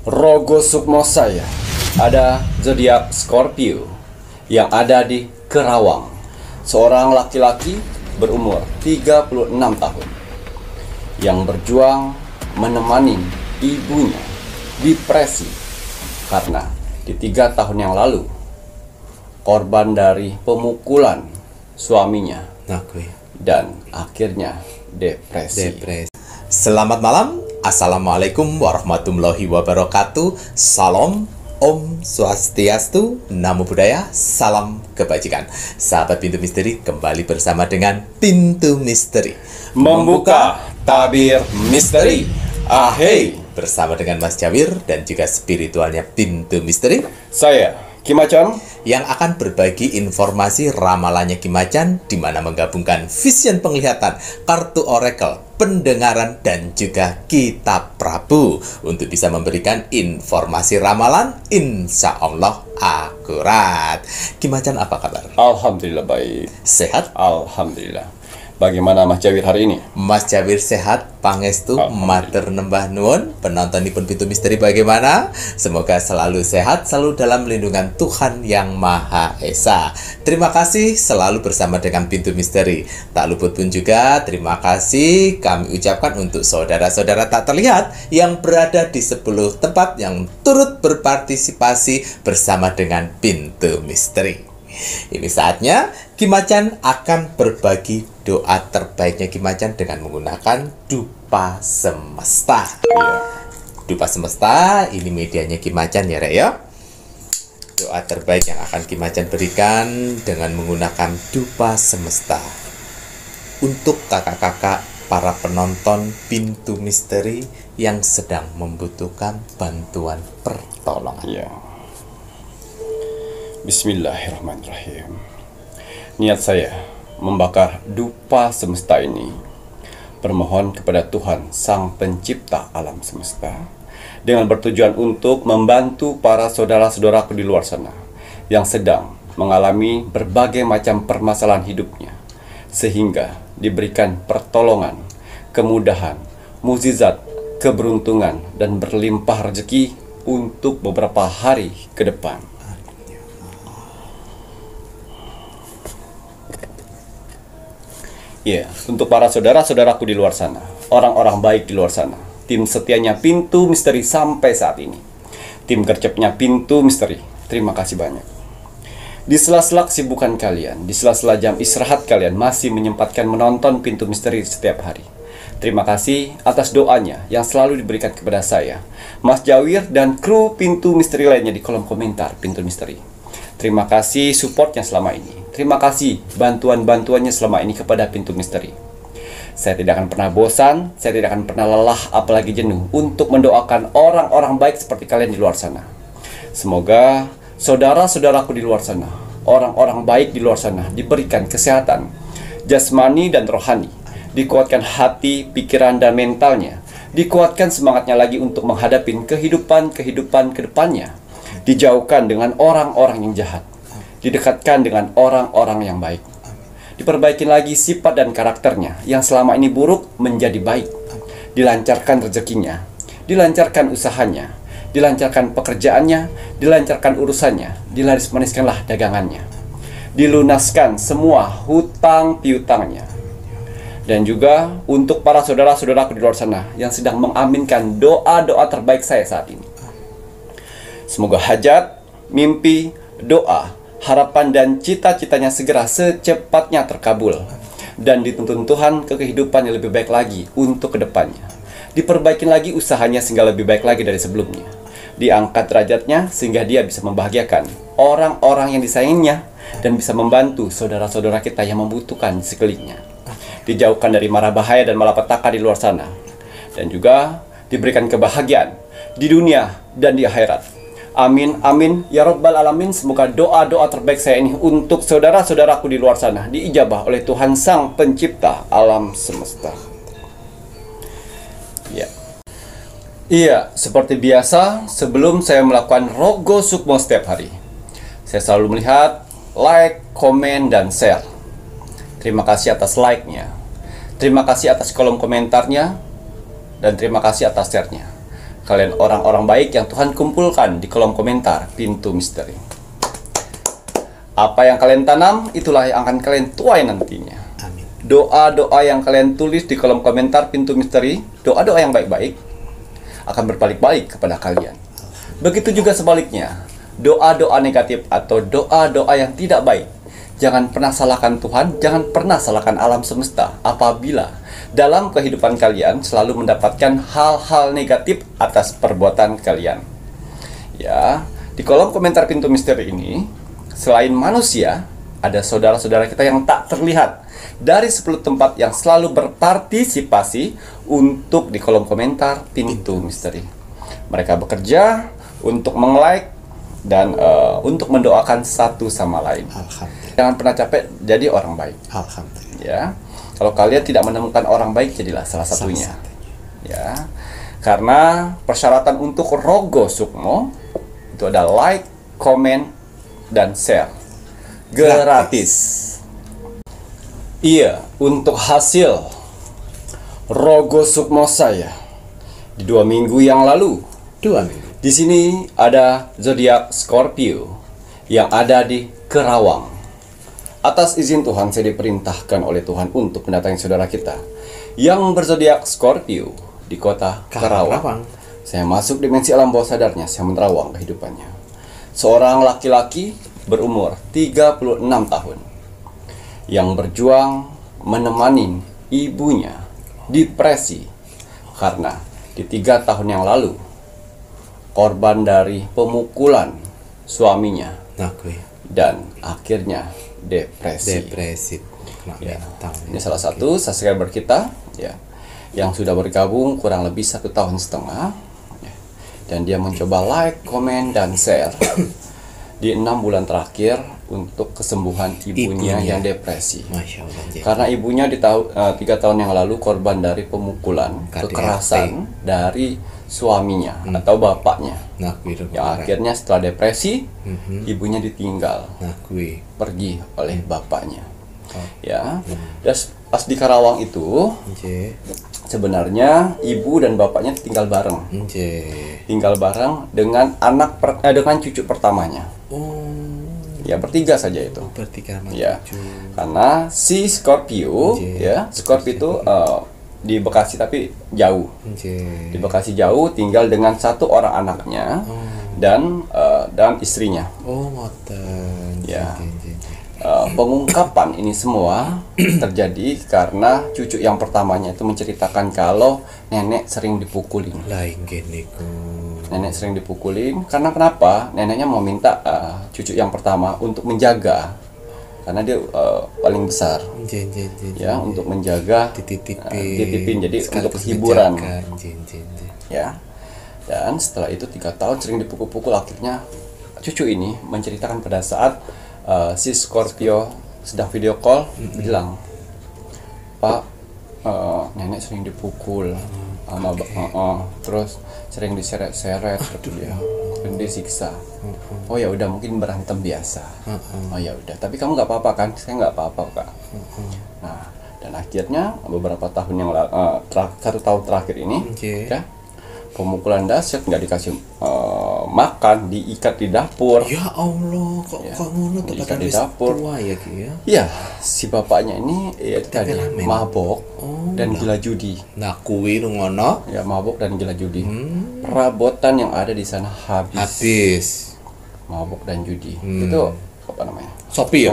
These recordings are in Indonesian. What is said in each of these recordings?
Rogo Sukmo saya ada zodiak Scorpio yang ada di Kerawang. Seorang laki-laki berumur 36 tahun yang berjuang menemani ibunya depresi karena di 3 tahun yang lalu korban dari pemukulan suaminya dan akhirnya depresi. Selamat malam, assalamualaikum warahmatullahi wabarakatuh. Salam, Om Swastiastu, Namo Buddhaya, salam kebajikan. Sahabat Pintu Misteri, kembali bersama dengan Pintu Misteri Membuka tabir misteri. Ahey, bersama dengan Mas Jawir dan juga spiritualnya Pintu Misteri, saya Kim Acan, yang akan berbagi informasi ramalannya Kim Acan, di mana menggabungkan vision penglihatan, kartu oracle, pendengaran, dan juga kitab Prabu untuk bisa memberikan informasi ramalan insya Allah akurat. Kim Acan, apa kabar? alhamdulillah baik. Sehat? Alhamdulillah. Bagaimana Mas Jawir hari ini? Mas Jawir sehat, pangestu, Alhamdulillah. matur nembah nuwun. Penontonipun Pintu Misteri bagaimana? Semoga selalu sehat, selalu dalam lindungan Tuhan Yang Maha Esa. Terima kasih selalu bersama dengan Pintu Misteri. Tak luput pun juga terima kasih kami ucapkan untuk saudara-saudara tak terlihat yang berada di 10 tempat yang turut berpartisipasi bersama dengan Pintu Misteri. Ini saatnya Kim Acan akan berbagi doa terbaiknya Kim Acan dengan menggunakan dupa semesta. Dupa semesta ini medianya Kim Acan ya, Rek ya. Doa terbaik yang akan Kim Acan berikan dengan menggunakan dupa semesta untuk kakak-kakak para penonton Pintu Misteri yang sedang membutuhkan bantuan pertolongan. Ya. Bismillahirrahmanirrahim. Niat saya membakar dupa semesta ini bermohon kepada Tuhan Sang Pencipta alam semesta dengan bertujuan untuk membantu para saudara-saudaraku di luar sana yang sedang mengalami berbagai macam permasalahan hidupnya, sehingga diberikan pertolongan, kemudahan, mukjizat, keberuntungan, dan berlimpah rezeki untuk beberapa hari ke depan. Ya, untuk para saudara-saudaraku di luar sana, orang-orang baik di luar sana, tim setianya Pintu Misteri sampai saat ini, tim gercepnya Pintu Misteri, terima kasih banyak. Di sela-sela kesibukan kalian, di sela-sela jam istirahat kalian masih menyempatkan menonton Pintu Misteri setiap hari. Terima kasih atas doanya yang selalu diberikan kepada saya, Mas Jawir, dan kru Pintu Misteri lainnya di kolom komentar Pintu Misteri. Terima kasih supportnya selama ini. Terima kasih bantuan-bantuannya selama ini kepada Pintu Misteri. Saya tidak akan pernah bosan, saya tidak akan pernah lelah, apalagi jenuh untuk mendoakan orang-orang baik seperti kalian di luar sana. Semoga saudara-saudaraku di luar sana, orang-orang baik di luar sana, diberikan kesehatan jasmani dan rohani, dikuatkan hati, pikiran, dan mentalnya, dikuatkan semangatnya lagi untuk menghadapi kehidupan ke depannya, dijauhkan dengan orang-orang yang jahat, didekatkan dengan orang-orang yang baik, diperbaiki lagi sifat dan karakternya yang selama ini buruk menjadi baik, dilancarkan rezekinya, dilancarkan usahanya, dilancarkan pekerjaannya, dilancarkan urusannya, dilaris-maniskanlah dagangannya, dilunaskan semua hutang piutangnya. Dan juga untuk para saudara-saudaraku di luar sana yang sedang mengaminkan doa-doa terbaik saya saat ini, semoga hajat, mimpi, doa, harapan, dan cita-citanya segera secepatnya terkabul dan dituntun Tuhan ke kehidupan yang lebih baik lagi untuk kedepannya. Diperbaiki lagi usahanya sehingga lebih baik lagi dari sebelumnya. Diangkat derajatnya sehingga dia bisa membahagiakan orang-orang yang disayanginya dan bisa membantu saudara-saudara kita yang membutuhkan di sekelilingnya. Dijauhkan dari mara bahaya dan malapetaka di luar sana, dan juga diberikan kebahagiaan di dunia dan di akhirat. Amin, amin, ya Rabbal Alamin. Semoga doa-doa terbaik saya ini untuk saudara-saudaraku di luar sana diijabah oleh Tuhan Sang Pencipta alam semesta. Ya. Iya, seperti biasa, sebelum saya melakukan Rogo Sukmo setiap hari, saya selalu melihat like, komen, dan share. Terima kasih atas like-nya, terima kasih atas kolom komentarnya, dan terima kasih atas share-nya. kalian orang-orang baik yang Tuhan kumpulkan di kolom komentar Pintu Misteri. Apa yang kalian tanam, itulah yang akan kalian tuai nantinya. Amin. Doa-doa yang kalian tulis di kolom komentar Pintu Misteri, doa-doa yang baik-baik, akan berbalik-balik kepada kalian. Begitu juga sebaliknya, doa-doa negatif atau doa-doa yang tidak baik, jangan pernah salahkan Tuhan, jangan pernah salahkan alam semesta apabila dalam kehidupan kalian selalu mendapatkan hal-hal negatif atas perbuatan kalian. Ya, di kolom komentar Pintu Misteri ini, selain manusia, ada saudara-saudara kita yang tak terlihat dari 10 tempat yang selalu berpartisipasi untuk di kolom komentar Pintu Misteri. Mereka bekerja untuk meng-like dan untuk mendoakan satu sama lain. Alhamdulillah. Jangan pernah capek jadi orang baik. Alhamdulillah. Ya, kalau kalian tidak menemukan orang baik, jadilah salah satunya. Ya, karena persyaratan untuk Rogo Sukmo itu ada like, comment, dan share gratis. Iya, untuk hasil Rogo Sukmo saya di 2 minggu yang lalu. 2 minggu. Di sini ada zodiak Scorpio yang ada di Kerawang. Atas izin Tuhan, saya diperintahkan oleh Tuhan untuk mendatangi saudara kita yang berzodiak Scorpio di kota Kerawang. Saya masuk dimensi alam bawah sadarnya, saya menerawang kehidupannya. Seorang laki-laki berumur 36 tahun yang berjuang menemani ibunya depresi karena di 3 tahun yang lalu korban dari pemukulan suaminya dan akhirnya depresi. Ya. Ini salah satu subscriber kita ya, yang sudah bergabung kurang lebih 1,5 tahun ya. Dan dia mencoba like, komen, dan share di 6 bulan terakhir untuk kesembuhan ibunya yang depresi. Masya Allah. Karena ibunya di 3 tahun yang lalu korban dari pemukulan, kekerasan dari suaminya atau bapaknya. Yang akhirnya setelah depresi, ibunya ditinggal, pergi oleh bapaknya. Ya, dan pas di Karawang itu, sebenarnya ibu dan bapaknya tinggal bareng, dengan dengan cucu pertamanya. Ya, bertiga saja itu. Ya, karena si Scorpio, ya, Scorpio itu di Bekasi tapi jauh. Di Bekasi jauh, tinggal dengan 1 orang anaknya dan istrinya. Ya. Pengungkapan ini semua terjadi karena cucu yang pertamanya itu menceritakan kalau nenek sering dipukulin. Nenek sering dipukulin karena kenapa? Neneknya mau minta cucu yang pertama untuk menjaga, karena dia paling besar. Ya, untuk menjaga, dititipin jadi untuk hiburan. Ya. Dan setelah itu 3 tahun sering dipukul-pukul, akhirnya cucu ini menceritakan pada saat si Scorpio sedang video call, bilang, "Pak, nenek sering dipukul sama terus sering diseret-seret, dia sering disiksa." "Oh ya udah, mungkin berantem biasa." "Oh ya udah, tapi kamu nggak apa-apa kan?" "Saya nggak apa-apa, Kak." Nah, dan akhirnya beberapa tahun yang 1 tahun terakhir ini, ya, pemukulan dahsyat, nggak dikasih makan, diikat di dapur. Ya Allah, kok ngono tuh, diikat di dapur. Ya, si bapaknya ini ya tadi mabok dan gila judi. Nah, kuwi ngono. Ya, mabok dan gila judi. Perabotan yang ada di sana habis. Mabok dan judi. Itu apa namanya? Sopir.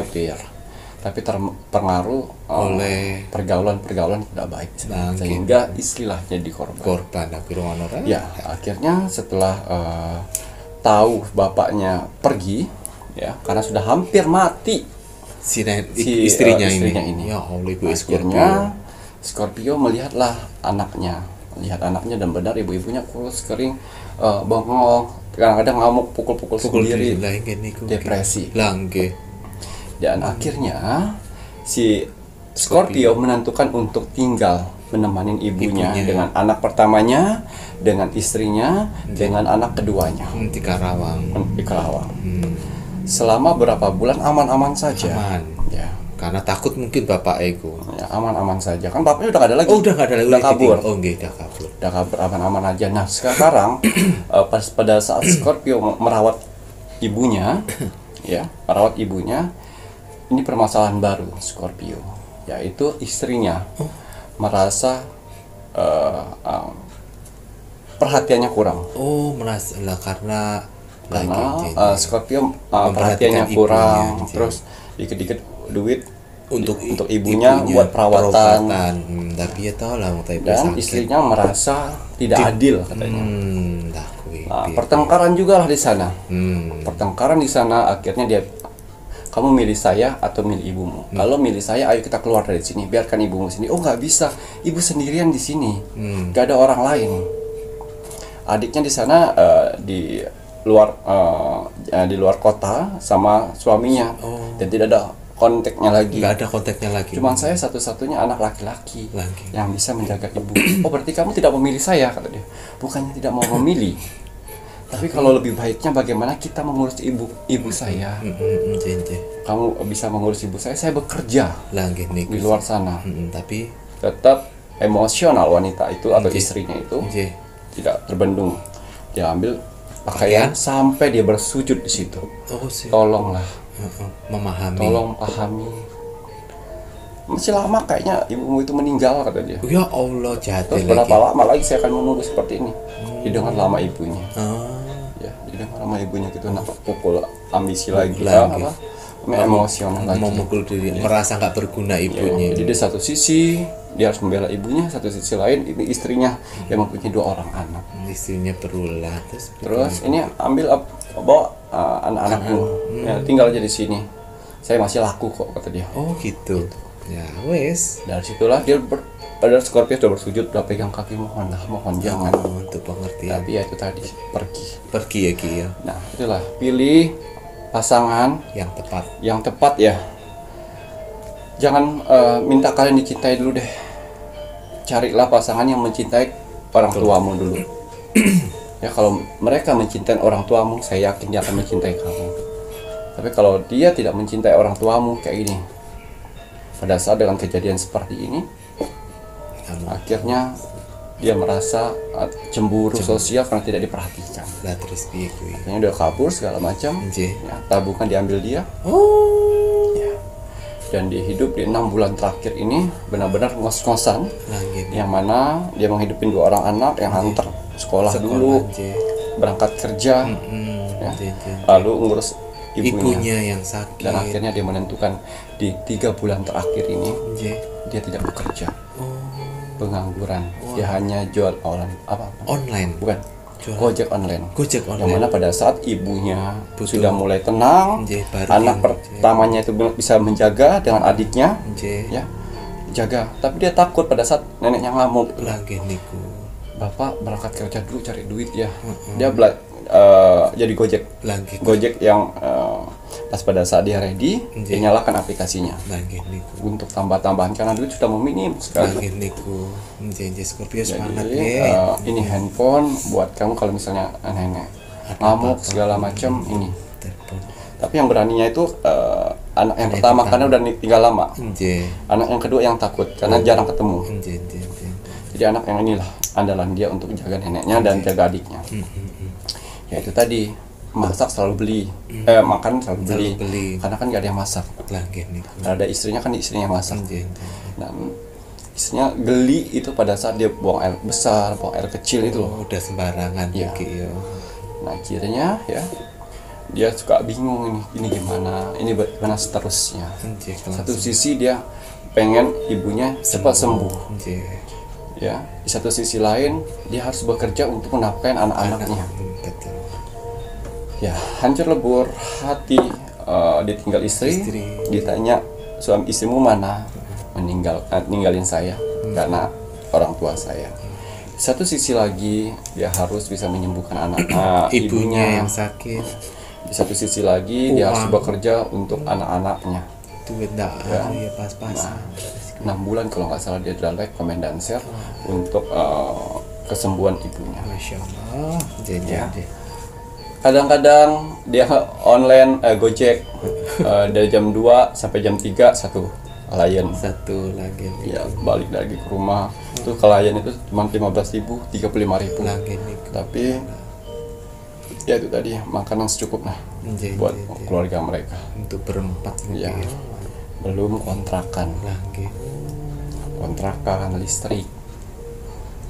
Tapi terpengaruh oleh pergaulan tidak baik, sehingga istilahnya di korban. Ya, akhirnya setelah tahu bapaknya pergi, ya, karena sudah hampir mati si istrinya ini. Ya Allah, ibu akhirnya Scorpio melihatlah anaknya, dan benar ibunya kurus kering, bengong, kadang-kadang ngamuk, pukul-pukul sendiri, depresi. Dan akhirnya si Scorpio menentukan untuk tinggal menemani ibunya dengan anak pertamanya, dengan istrinya, dengan anak keduanya di Karawang. Selama berapa bulan aman-aman saja. Ya. Karena takut mungkin bapak ego. Ya, aman-aman saja. Kan bapaknya udah gak ada lagi. Oh, udah nggak ada lagi. Udah kabur. Oh, nggih, udah kabur. Udah kabur, aman-aman aja. Nah, sekarang pada saat Scorpio merawat ibunya, ya, merawat ibunya, ini permasalahan baru Scorpio, yaitu istrinya merasa perhatiannya kurang. Oh, merasa lah karena Scorpio memperhatikan perhatiannya ibunya, kurang, jadi. terus dikit-dikit duit untuk ibunya buat perawatan. Tapi ya tahu lah mau Dan istrinya merasa tidak adil katanya. Dah kuwi. Pertengkaran juga lah di sana. Pertengkaran di sana, akhirnya dia, kamu milih saya atau milih ibumu? Kalau milih saya, ayo kita keluar dari sini, biarkan ibumu sini. Oh, nggak bisa, ibu sendirian di sini, nggak ada orang lain. Adiknya di sana di luar kota sama suaminya, dan tidak ada kontaknya lagi. Nggak ada kontaknya lagi. Cuman saya satu-satunya anak laki-laki yang bisa menjaga ibu. Oh, berarti kamu tidak memilih saya, kata dia. Bukannya tidak mau memilih, tapi kalau lebih baiknya bagaimana kita mengurus ibu saya. Kamu bisa mengurus ibu saya bekerja di luar sana. Tapi tetap emosional wanita itu atau istrinya itu tidak terbendung. Dia ambil pakaian sampai dia bersujud di situ. Tolonglah. Tolong pahami. Masih lama kayaknya ibumu itu meninggal, kata dia. Ya Allah, jahat. Terus berapa lama lagi saya akan menunggu seperti ini? Didengar lama ibunya. Ya, didengar lama ibunya gitu, nak pukul ambisi lagi. Emosional lagi. Memukul diri, merasa nggak berguna ibunya. Jadi di satu sisi dia harus membela ibunya, satu sisi lain ini istrinya yang mempunyai 2 orang anak. Istrinya berulah. Terus ini ambil bawa anak-anakku, ya, tinggal aja di sini. Saya masih laku kok, kata dia. Oh gitu. Ya wes. Dari situlah dia pada Scorpio sudah bersujud, sudah pegang kaki, mohon jangan. Untuk pengertian. Tapi ya itu tadi pergi ya Ki ya. Nah itulah, pilih pasangan yang tepat ya. Jangan minta kalian dicintai dulu deh. Carilah pasangan yang mencintai orang tuamu dulu. Ya, kalau mereka mencintai orang tuamu, saya yakin dia akan mencintai kamu. Tapi kalau dia tidak mencintai orang tuamu kayak gini, pada saat dengan kejadian seperti ini, akhirnya dia merasa cemburu sosial karena tidak diperhatikan. Lah terus piye kuwi? Akhirnya udah kabur segala macam. Ya, tabungan diambil dia. Ya. Dan dia hidup di 6 bulan terakhir ini benar-benar ngos-ngosan. Yang mana dia menghidupin 2 orang anak yang hantar sekolah dulu, berangkat kerja, ya. Lalu ngurus ibunya yang sakit. Dan akhirnya dia menentukan di 3 bulan terakhir ini dia tidak bekerja, pengangguran. Dia hanya jual online, bukan, Gojek online. Yang mana pada saat ibunya sudah mulai tenang, anak pertamanya itu bisa menjaga dengan adiknya, ya, jaga. Tapi dia takut pada saat neneknya ngamuk. Bapak berangkat kerja dulu cari duit ya. Dia jadi Gojek yang pas pada saat dia ready, dia nyalakan aplikasinya untuk tambah-tambahan karena duit sudah minim sekali. Ini handphone buat kamu kalau misalnya nenek ngamuk segala macam ini. Tapi yang beraninya itu anak yang pertama karena udah tinggal lama. Anak yang kedua yang takut karena jarang ketemu. Jadi anak yang inilah andalan dia untuk jaga neneknya dan jaga adiknya. Ya itu tadi, masak selalu beli, makan selalu beli. Karena kan gak ada yang masak. Ada istrinya kan istrinya masak. Dan istrinya geli itu pada saat dia buang air besar, buang air kecil itu loh. Udah sembarangan ya. Nah akhirnya ya dia suka bingung ini gimana gimana seterusnya. Satu sisi dia pengen ibunya cepat sembuh. Ya, di satu sisi lain dia harus bekerja untuk menafkahi anak-anaknya. Ya, hancur lebur hati, ditinggal istri. Ditanya suami istrimu mana? Ninggalin saya karena orang tua saya. Di satu sisi lagi dia harus bisa menyembuhkan ibunya yang sakit. Di satu sisi lagi dia harus bekerja untuk anak-anaknya. Duit ya pas-pasan. 6 bulan kalau nggak salah dia udah like, comment, dan share untuk kesembuhan ibunya. Masya Allah. Kadang-kadang dia online Gojek Dari jam 2 sampai jam 3 satu klien. Satu lagi nih. Ya, balik lagi ke rumah. Itu klien itu cuma 15.000, 35.000. Lagi nih. Tapi ya itu tadi makanan secukupnya buat keluarga mereka. Untuk berempat gitu Ya. ya. Belum kontrakan, Lagi. listrik.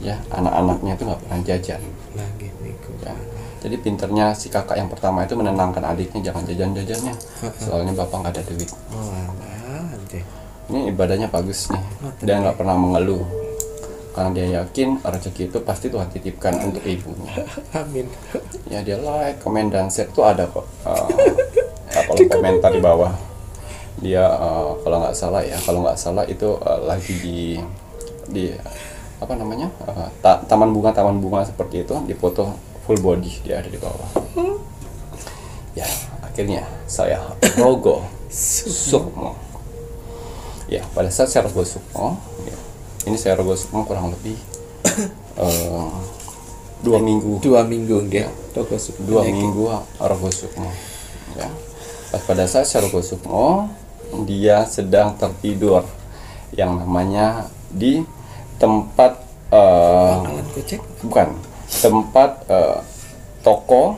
Ya, anak-anaknya itu nggak pernah jajan. Lagi nih. Ya. Jadi pinternya si kakak yang pertama itu menenangkan adiknya, jangan jajan-jajannya. Soalnya bapak nggak ada duit. Oh alah, anjing. Ini ibadahnya bagus nih. Dia nggak pernah mengeluh. Karena dia yakin rezeki itu pasti Tuhan titipkan untuk ibunya. Amin. Ya dia like, komen dan share tuh ada kok. Kolom komentar di bawah. Dia kalau nggak salah itu lagi di apa namanya taman bunga seperti itu, di foto full body dia ada di bawah. Ya akhirnya saya rogo sukmo. Ya pada saat saya rogo sukmo, ya, ini saya rogo sukmo kurang lebih 2 minggu. 2 minggu enggak? Ya, 2 minggu rogo sukmo. Ya. Pada saat saya rogo sukmo, dia sedang tertidur yang namanya di tempat Bakalan kucek. bukan tempat toko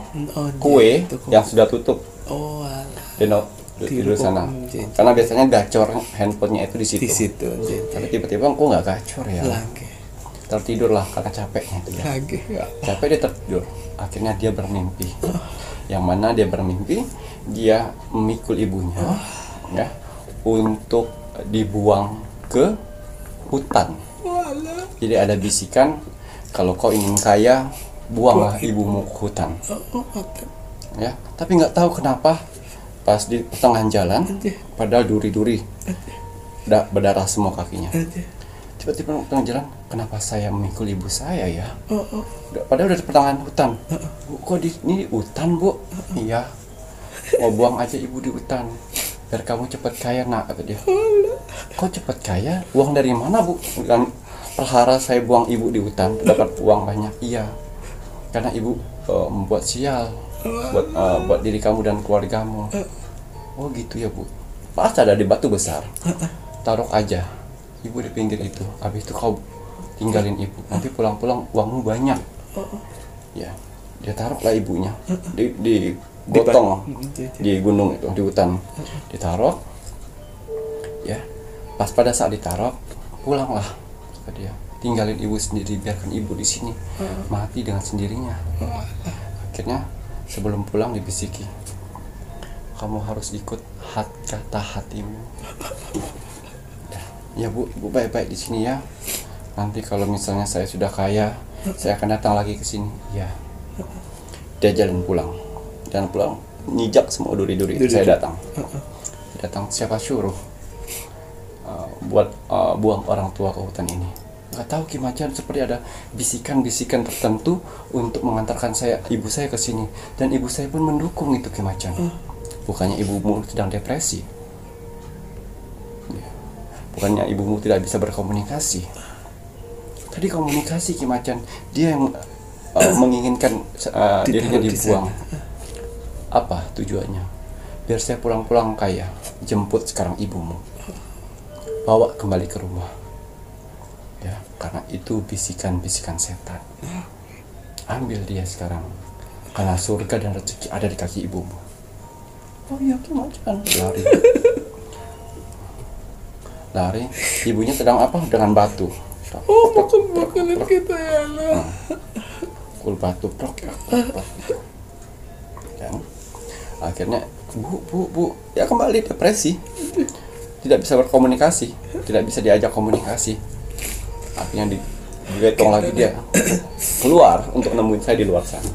kue toko. yang sudah tutup. Oh alah. Dia tidur sana. Anjing. Karena biasanya gacor handphonenya itu di situ. Di situ anjing. Tapi tiba-tiba kok nggak gacor ya? Lagi. Tertidur lah karena capeknya itu ya. Lagi. Ya. Capek dia tertidur. Akhirnya dia bermimpi. Yang mana dia bermimpi dia memikul ibunya ya untuk dibuang ke hutan. Jadi ada bisikan, kalau kau ingin kaya, buanglah ibumu ke hutan. Ya, tapi nggak tahu kenapa pas di pertengahan jalan, padahal duri-duri, berdarah semua kakinya. Tiba-tiba di tengah jalan, kenapa saya memikul ibu saya ya? Padahal udah di pertengahan hutan. Bu, kok ini hutan bu? Iya. Mau buang aja ibu di hutan, biar kamu cepat kaya nak, kata dia. Kok cepat kaya? Uang dari mana bu? Kan perhara saya buang ibu di hutan dapat uang banyak. Iya, karena ibu membuat sial buat diri kamu dan keluargamu. Oh gitu ya bu. Pas ada di batu besar, taruh aja ibu di pinggir itu. Habis itu kau tinggalin ibu. Nanti pulang-pulang uangmu banyak. Ya, dia taruhlah ibunya di gotong di gunung itu, di hutan. Ditaruh. Ya, pas pada saat ditaruh, pulanglah kata dia. Tinggalin ibu sendiri, biarkan ibu di sini mati dengan sendirinya. Akhirnya sebelum pulang dibisiki, kamu harus ikut kata hatimu. Ya bu baik-baik di sini ya. Nanti kalau misalnya saya sudah kaya, saya akan datang lagi ke sini. Ya. Dia jalan pulang, nijak semua duri-duri. Saya datang. Siapa suruh buat buang orang tua ke hutan ini? Nggak tahu Kimacan, seperti ada bisikan-bisikan tertentu untuk mengantarkan ibu saya ke sini, dan ibu saya pun mendukung itu Kimacan. Bukannya ibumu sedang depresi? Bukannya ibumu tidak bisa berkomunikasi? Tadi komunikasi Kimacan, dia yang menginginkan dirinya dibuang. Apa tujuannya? Biar saya pulang-pulang kaya. Jemput sekarang ibumu, bawa kembali ke rumah. Ya, karena itu bisikan-bisikan setan. Ambil dia sekarang, karena surga dan rezeki ada di kaki ibumu. Oh iya Kimacan. Lari, ibunya sedang apa? Dengan batu. Oh, makan kita ya Allah. Kul batu prok. Dan akhirnya bu, ya kembali depresi. Tidak bisa berkomunikasi, tidak bisa diajak komunikasi. Akhirnya digetong lagi dia keluar untuk nemuin saya di luar sana.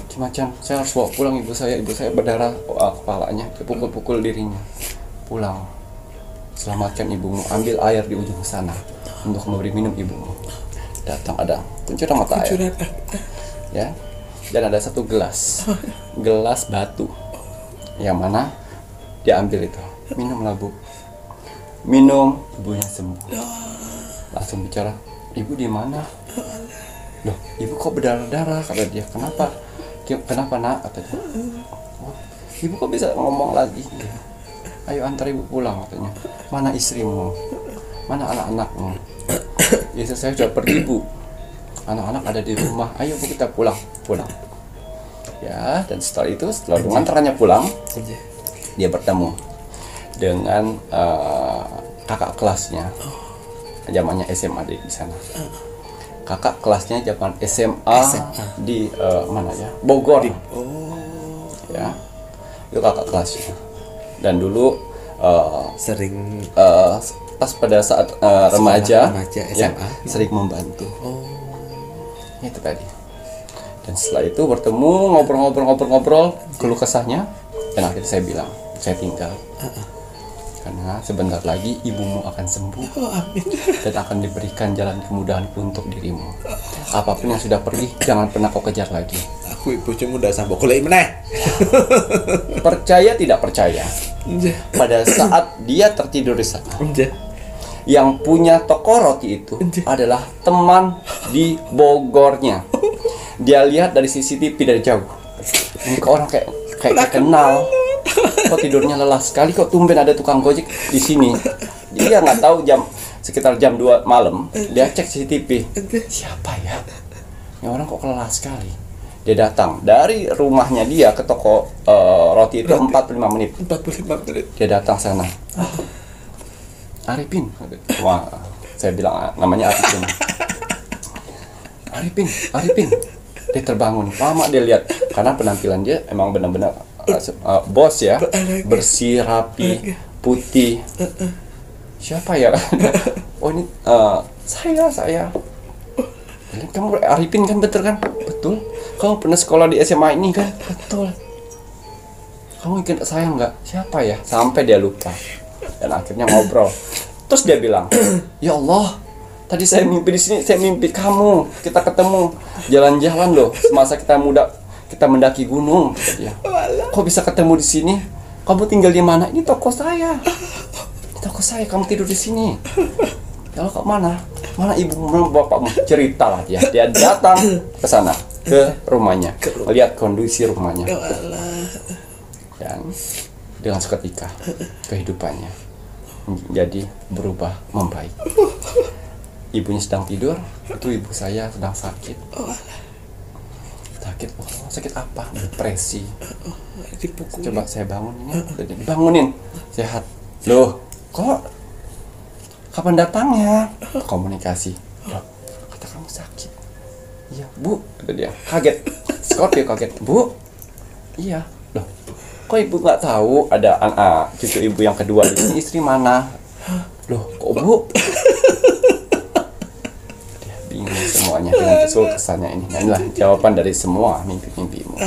Kimacan, saya harus bawa pulang ibu saya berdarah kepalanya, dipukul-pukul dirinya. Pulang. Selamatkan ibumu, ambil air di ujung sana untuk memberi minum ibumu. Datang ada kuncuran mata air. Ya. Dan ada satu gelas batu. Yang mana dia ambil itu. Minumlah bu. Minum, ibunya sembuh. Langsung bicara, ibu di mana? Loh, ibu kok berdarah-darah? Kata dia. Kenapa nak? Kata dia. Oh, Ibu kok bisa ngomong lagi? Ayo antar ibu pulang katanya. Mana istrimu? Mana anak-anakmu? Istri saya sudah pergi bu. Anak-anak ada di rumah. Ayo bu kita pulang. Ya, dan setelah itu setelah mengantarnya pulang, dia bertemu dengan kakak kelasnya. Zamannya SMA di sana. Kakak kelasnya zaman SMA. Di mana ya? Bogor. Ya, itu kakak kelasnya. Dan dulu sering pas pada saat remaja SMA ya, sering membantu. Itu tadi. Dan setelah itu bertemu ngobrol keluh kesahnya, dan akhirnya saya bilang saya tinggal. Karena sebentar lagi ibumu akan sembuh dan akan diberikan jalan kemudahan untuk dirimu. Apapun yang sudah pergi, jangan pernah kau kejar lagi. Aku ibu cuma udah sampai kuliah meneh. Percaya tidak percaya, pada saat dia tertidur di sana, yang punya toko roti itu adalah teman di Bogornya. Dia lihat dari CCTV dari jauh. Ini kok orang kayak kenal. Kok tidurnya lelah sekali, kok tumben ada tukang gojek di sini. Dia nggak tahu sekitar jam 2 malam, dia cek CCTV. Siapa ya? Ini orang kok lelah sekali. Dia datang dari rumahnya dia ke toko roti itu 45 menit. Dia datang sana. Arifin. Wah, saya bilang namanya Arifin. Arifin. Dia terbangun. Lama dia lihat karena penampilan dia emang benar-benar bos ya, bersih, rapi, putih. Siapa ya? Oh ini saya. Kamu Arifin kan, betul kan? Betul. Kamu pernah sekolah di SMA ini kan? Betul. Kamu ingat saya nggak? Siapa ya? Sampai dia lupa. Dan akhirnya ngobrol. Terus dia bilang, ya Allah, tadi saya mimpi di sini, saya mimpi kamu. Kita ketemu jalan-jalan loh. Semasa kita muda, kita mendaki gunung. Kata dia. Kok bisa ketemu di sini? Kamu tinggal di mana? Ini toko saya. Ini toko saya. Kamu tidur di sini. Kalau kok mana? Mana ibumu, bapakmu? Ceritalah dia. Dia datang ke sana, ke rumahnya, lihat kondisi rumahnya. Dan dengan seketika kehidupannya menjadi berubah membaik. Ibunya sedang tidur, itu ibu saya sedang sakit. Sakit apa? Depresi. Coba saya bangunin, sehat. Loh, kok kapan datangnya? Komunikasi. Loh, kata kamu sakit. Iya, Bu, kata dia. Kaget. Scorpio kaget. Bu, iya. Loh, kok ibu nggak tahu ada cucu ibu yang kedua di sini, istri mana? Loh, kok Bu? Dia bingung semuanya dengan kesulitannya ini. Nah, inilah jawaban dari semua mimpi-mimpimu.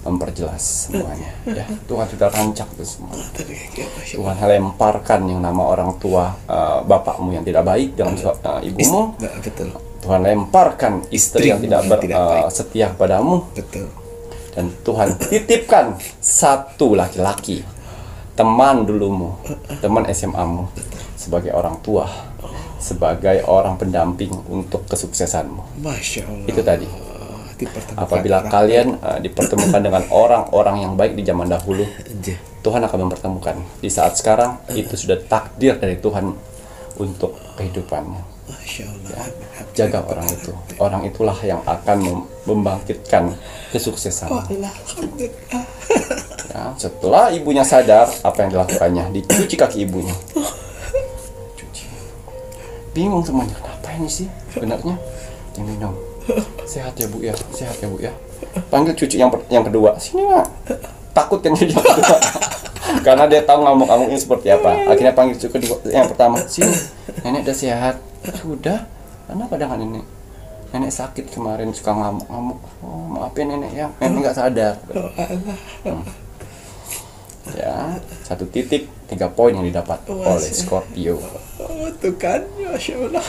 Memperjelas semuanya. Ya, Tuhan sudah rancak itu semua. Tuhan lemparkan yang nama orang tua, bapakmu yang tidak baik dengan ibumu. Tuhan lemparkan istri yang tidak setia padamu. Dan Tuhan titipkan satu laki-laki, teman dulumu, teman SMA-mu, sebagai orang tua, sebagai orang pendamping untuk kesuksesanmu. Masya Allah. Itu tadi. Apabila kalian dipertemukan dengan orang-orang yang baik di zaman dahulu, Tuhan akan mempertemukan. Di saat sekarang, itu sudah takdir dari Tuhan untuk kehidupanmu. Ya, jaga orang itu. Orang itulah yang akan membangkitkan kesuksesan. Ya, setelah ibunya sadar, apa yang dilakukannya? Dicuci kaki ibunya. Cuci. Bingung semuanya, kenapa ini sih sebenarnya? Diminum. Sehat ya Bu ya, sehat ya Bu ya. Panggil cucu yang kedua. Sini Nak. Takut yang kedua. Karena dia tahu ngamuk-ngamuknya seperti apa. Akhirnya panggil cucu kedua, yang pertama. Sini, nenek udah sehat. Sudah. Kenapa dengan nenek? Nenek sakit kemarin, suka ngamuk-ngamuk. Oh, maafin nenek ya, nenek nggak sadar. Ya, 1 titik 3 poin yang didapat oleh Scorpio. Tuh kan, Masya Allah.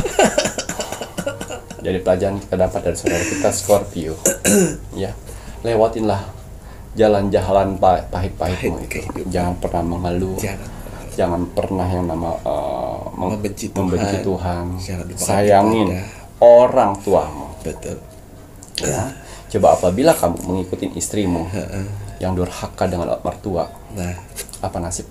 Jadi pelajaran kita dapat dari saudara kita Scorpio. Ya, lewatinlah jalan-jalan pahit-pahitmu itu. Jangan pernah mengeluh. Jangan pernah yang nama membenci Tuhan. Sayangin orang tuamu. Betul. Ya, Coba apabila kamu mengikuti istrimu yang durhaka dengan mertua, Nah, apa nasib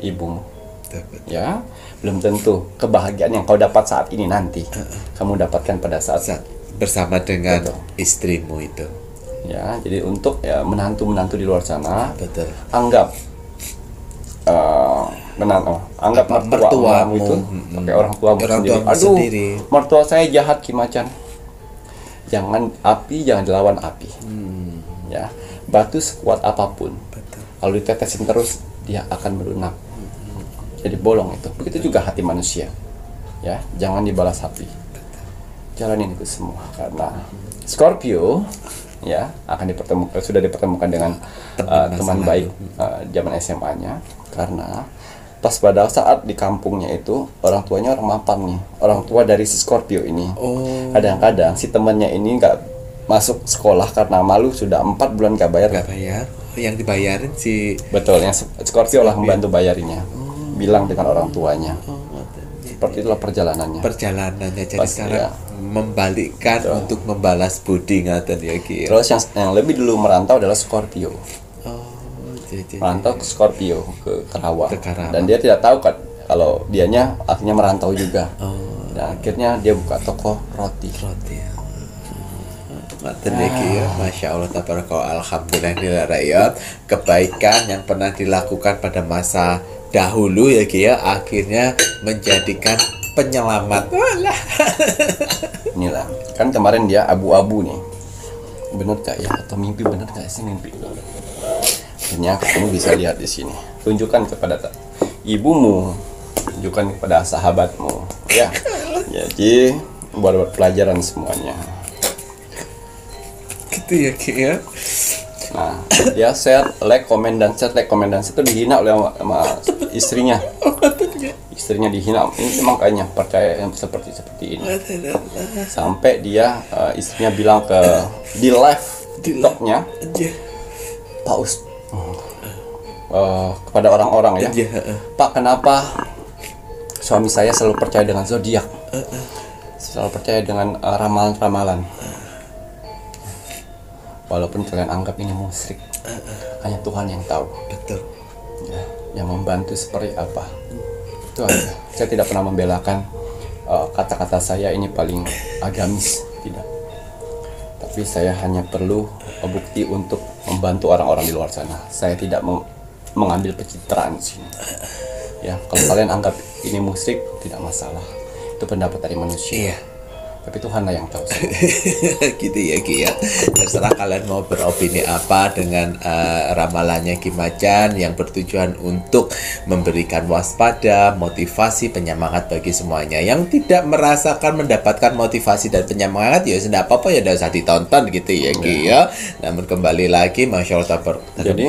ibumu? dapat. Ya, belum tentu kebahagiaan yang kau dapat saat ini nanti kamu dapatkan pada saat Bersama dengan Betul. istrimu itu. ya. Jadi untuk ya menantu-menantu di luar sana, Betul. anggap anggap Apa, mertuamu mertuamu, itu pakai orang tuamu orang sendiri. tuamu Aduh, sendiri. mertua saya jahat Ki Macan. Jangan jangan dilawan api. Ya, batu sekuat apapun, Betul. kalau ditetesin terus dia akan melunak. Jadi bolong itu. Begitu juga hati manusia. Ya, jangan dibalas api. Jalanin itu semua karena Scorpio ya akan sudah dipertemukan dengan teman baik zaman SMA-nya, karena pas pada saat di kampungnya itu orang tuanya orang mapan nih, orang tua dari si Scorpio ini. Kadang-kadang si temannya ini nggak masuk sekolah karena malu, sudah 4 bulan nggak bayar. Nggak bayar. Yang dibayarin si Betul, yang Scorpio lah membantu bayarinya. Bilang dengan orang tuanya. Seperti itulah perjalanannya. perjalanannya. Jadi Pas, sekarang ya. membalikkan untuk membalas budi ngaten ya Ki. Terus yang lebih dulu merantau adalah Scorpio. Jadi Merantau ke Scorpio, ke Karawang. Ke Karawang. Dan dia tidak tahu kan kalau dianya akhirnya merantau juga. Dan akhirnya dia buka toko roti. roti. Ngaten ya Ki ya. Masya Allah tabarakallah, alhamdulillah rakyat. Kebaikan yang pernah dilakukan pada masa dahulu ya Ki ya, akhirnya menjadikan penyelamat. Inilah, kan kemarin dia abu-abu nih. Bener gak ya? Atau mimpi bener gak sih mimpi? Akhirnya kamu bisa lihat di sini. Tunjukkan kepada ibumu, tunjukkan kepada sahabatmu. Ya, jadi buat pelajaran semuanya. Gitu ya Ki ya. Nah, dia share, like, komen dan share, like, komen dan share itu dihina oleh sama istrinya. Istrinya dihina. Ini makanya percaya yang seperti ini. Sampai dia istrinya bilang di live TikToknya, Pak kepada orang-orang ya, Pak, kenapa suami saya selalu percaya dengan zodiak, selalu percaya dengan ramalan-ramalan, walaupun kalian anggap ini musyrik, hanya Tuhan yang tahu. Betul. Ya, yang membantu seperti apa itu aja. Saya tidak pernah membelakan kata-kata saya ini paling agamis, tidak, tapi saya hanya perlu bukti untuk membantu orang-orang di luar sana. Saya tidak mengambil pencitraan di sini. Ya, kalau kalian anggap ini musyrik, tidak masalah, itu pendapat dari manusia. Iya. Tapi Tuhan lah yang tahu. Gitu ya Ki ya. Terserah kalian mau beropini apa dengan ramalannya Ki Macan yang bertujuan untuk memberikan waspada, motivasi, penyemangat bagi semuanya. Yang tidak merasakan mendapatkan motivasi dan penyemangat ya tidak apa-apa, ya tidak usah ditonton gitu ya Ki ya. Namun kembali lagi Masya Allah Jadi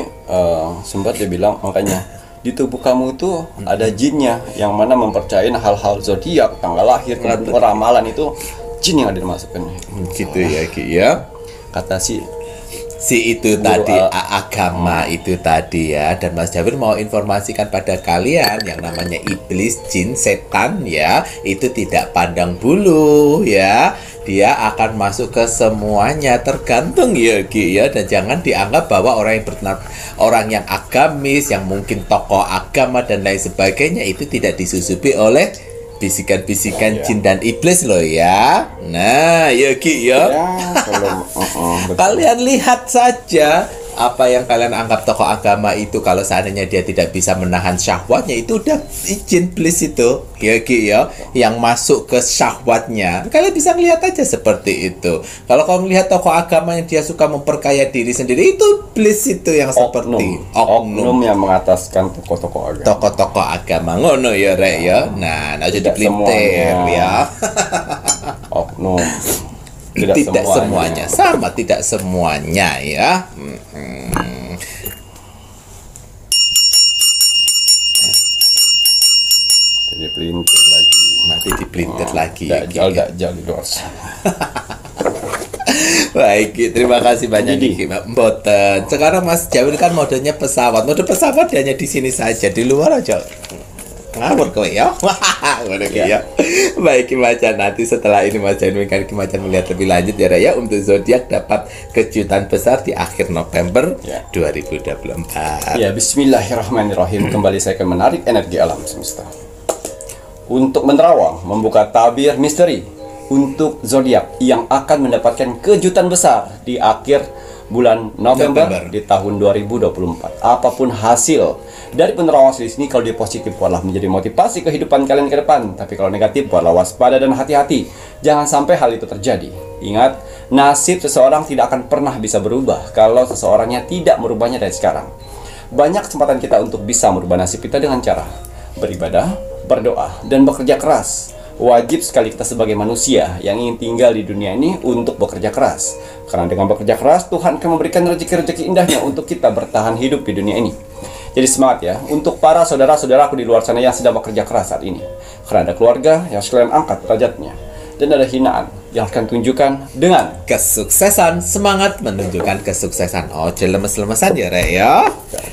sempat dia bilang, makanya di tubuh kamu itu ada jinnya yang mana mempercayai hal-hal zodiak, tanggal lahir, ramalan itu jin yang ada dimasukkan. gitu ya Ki ya. Kata si itu Guru tadi agama itu tadi ya. Dan Mas Jawir mau informasikan pada kalian yang namanya iblis, jin, setan ya, itu tidak pandang bulu ya. Dia akan masuk ke semuanya, tergantung ya Ki ya. Dan jangan dianggap bahwa orang yang agamis, yang mungkin tokoh agama dan lain sebagainya itu tidak disusupi oleh bisikan-bisikan jin dan iblis loh ya. Nah ya Ki ya, kalian lihat saja apa yang kalian anggap tokoh agama itu, kalau seandainya dia tidak bisa menahan syahwatnya, itu udah izin iblis itu ya Ki ya, yang masuk ke syahwatnya. Kalian bisa lihat aja seperti itu. Kalau kau melihat tokoh agama yang dia suka memperkaya diri sendiri, itu iblis itu yang seperti oknum yang mengataskan tokoh-tokoh agama. Tokoh-tokoh agama ngono ya Rek ya. Nah jadi pelintir ya. Oknum. Tidak semuanya sama, tidak semuanya ya. Jadi pelintir lagi. Nanti dipelintir lagi. Dajjal di luar sana. Baik, Ki. Terima kasih banyak Ki. Mboten. Sekarang Mas Jawir kan modenya pesawat. Mode pesawat hanya di sini saja, di luar aja. ngawur kowe ya. Ngono ki ya. Baik Ki Macan, nanti setelah ini Mas Jawir Ki Macan melihat lebih lanjut ya Raya, untuk zodiak dapat kejutan besar di akhir November 2024. Ya, bismillahirrahmanirrahim. Kembali saya akan menarik energi alam semesta untuk menerawang, membuka tabir misteri untuk zodiak yang akan mendapatkan kejutan besar di akhir bulan November di tahun 2024. Apapun hasil dari penerawangan di sini, kalau dia positif adalah menjadi motivasi kehidupan kalian ke depan. Tapi kalau negatif adalah waspada dan hati-hati. Jangan sampai hal itu terjadi. Ingat, nasib seseorang tidak akan pernah bisa berubah kalau seseorangnya tidak merubahnya dari sekarang. Banyak kesempatan kita untuk bisa merubah nasib kita dengan cara beribadah, berdoa, dan bekerja keras. Wajib sekali kita sebagai manusia yang ingin tinggal di dunia ini untuk bekerja keras. Karena dengan bekerja keras, Tuhan akan memberikan rezeki-rezeki indahnya untuk kita bertahan hidup di dunia ini. Jadi semangat ya, untuk para saudara-saudaraku di luar sana yang sedang bekerja keras saat ini. Karena ada keluarga yang sekalian angkat derajatnya. Dan ada hinaan yang akan tunjukkan dengan kesuksesan. Semangat menunjukkan kesuksesan. Oh, lemes-lemesan ya Rek ya.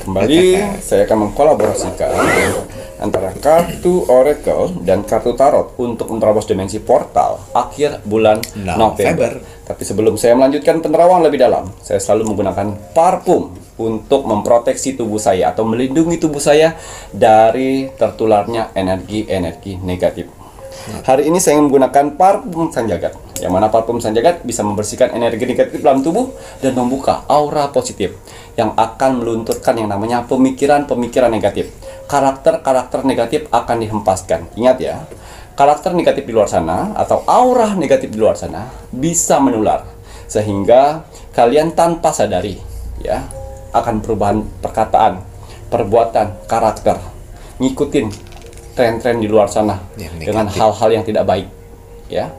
Kembali saya akan mengkolaborasikan antara kartu oracle dan kartu tarot untuk menerobos dimensi portal akhir bulan November. Tapi sebelum saya melanjutkan penerawangan lebih dalam, saya selalu menggunakan parfum untuk memproteksi tubuh saya atau melindungi tubuh saya dari tertularnya energi-energi negatif. Hari ini saya ingin menggunakan parfum Sanjagat, yang mana parfum Sanjagat bisa membersihkan energi negatif dalam tubuh dan membuka aura positif yang akan melunturkan yang namanya pemikiran-pemikiran negatif. Karakter-karakter negatif akan dihempaskan. Ingat ya, karakter negatif di luar sana atau aura negatif di luar sana bisa menular, sehingga kalian tanpa sadari ya akan perubahan perkataan, perbuatan, karakter, ngikutin tren-tren di luar sana dengan hal-hal yang tidak baik ya.